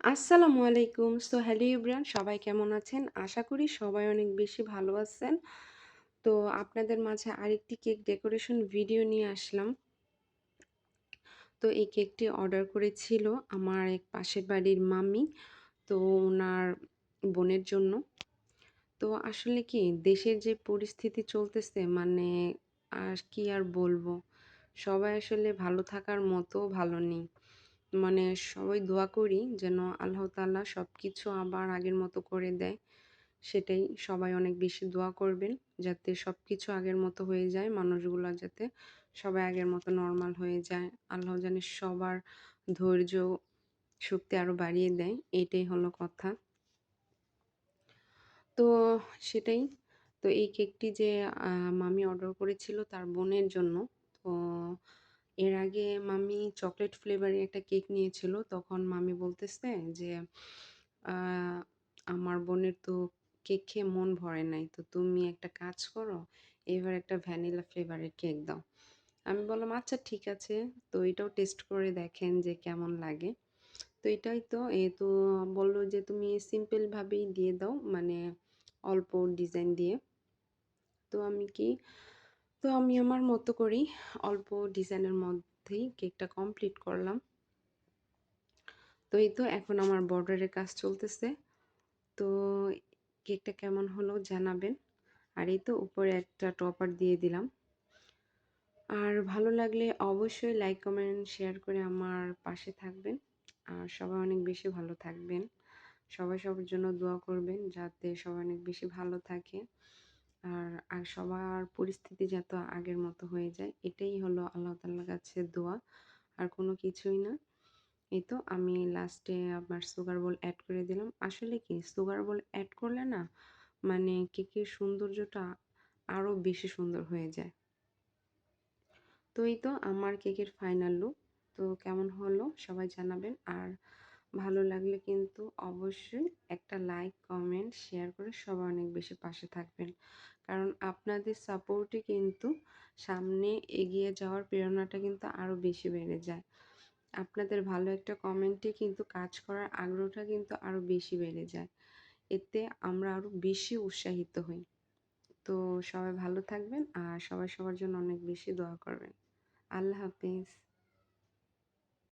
আসসালামু আলাইকুম। Hello everyone, সবাই কেমন আছেন? আশা করি সবাই অনেক বেশি ভালো আছেন। তো আপনাদের মাঝে আরেকটি কেক ডেকোরেশন ভিডিও নিয়ে আসলাম। তো এই কেকটি অর্ডার করেছিল আমার এক পাশের বাড়ির মামি। তো উনার বোনের জন্য। তো আসলে কি দেশের যে পরিস্থিতি চলতেছে মানে আর কি আর বলবো? সবাই আসলে ভালো থাকার মতো ভালো নেই। মানে সবাই দোয়া করি যেন আল্লাহ তাআলা সবকিছু আবার আগের মতো করে দেয়। সেটাই সবাই অনেক বেশি দোয়া করবেন যাতে সবকিছু আগের মতো হয়ে যায়। মানুষগুলা যাতে সবাই আগের মতো নরমাল হয়ে যায়। আল্লাহ জানে সবার ধৈর্য শক্তি আরো বাড়িয়ে দেয়। এটাই হলো কথা। তো সেটাই। তো এই কেকটি যে মামি অর্ডার করেছিল তার বোনের জন্য। তো এর আগে মামি চকোলেট ফ্লেভারের একটা কেক নিয়েছিল। তখন মামি বলতেছে যে, আ "আমার বোনের তো কেক খেয়ে মন ভরে নাই। তো তুমি একটা কাজ করো, এবার একটা ভ্যানিলা ফ্লেভারের কেক দাও।" আমি বললাম, "আচ্ছা ঠিক আছে।" তো এটাও টেস্ট করে দেখেন যে কেমন লাগে। তো এটাই তো তো বলল যে, "তুমি সিম্পল ভাবেই দিয়ে দাও। মানে অল্প ডিজাইন দিয়ে।" তো আমি কি তো আমি আমার মতো করেই অল্প ডিজাইনের মধ্যেই কেকটা কমপ্লিট করলাম। তো এই তো এখন আমার বর্ডারের কাজ চলতেছে। তো কেকটা কেমন হলো জানাবেন। আর এই তো উপরে একটা টপার দিয়ে দিলাম। আর ভালো লাগলে অবশ্যই লাইক, কমেন্ট, শেয়ার করে আমার পাশে থাকবেন। আর সবাই অনেক বেশি ভালো থাকবেন। সবাই সবার জন্য দোয়া করবেন যাতে সবাই অনেক বেশি ভালো থাকে। আর সবার পরিস্থিতি যাতে আগের মতো হয়ে যায়। এটাই হলো আল্লাহ তাআলার কাছে দোয়া। আর কোনো কিছুই না। এই তো আমি লাস্টে আবার সুগার বোল এড করে দিলাম। আসলে কি সুগার বোল এড করলে না মানে কেকের সৌন্দর্যটা আরো বেশি সুন্দর হয়ে যায়। তো এই তো আমার কেকের ফাইনাল লুক। তো কেমন হলো সবাই জানাবেন। আর ভালো লাগলে কিন্তু অবশ্যই একটা লাইক, কমেন্ট, শেয়ার করে সবাই অনেক বেশি পাশে থাকবেন। কারণ আপনাদের সাপোর্টে কিন্তু সামনে এগিয়ে যাওয়ার প্রেরণাটা কিন্তু আরো বেশি বেড়ে যায়। আপনাদের ভালো একটা কমেন্টে কিন্তু কাজ করার আগ্রহটা কিন্তু আরো বেশি বেড়ে যায়। এতে আমরা আরো বেশি উৎসাহিত হই। তো সবাই ভালো থাকবেন আর সবাই সবার জন্য অনেক বেশি দোয়া করবেন। আল্লাহ হাফেজ।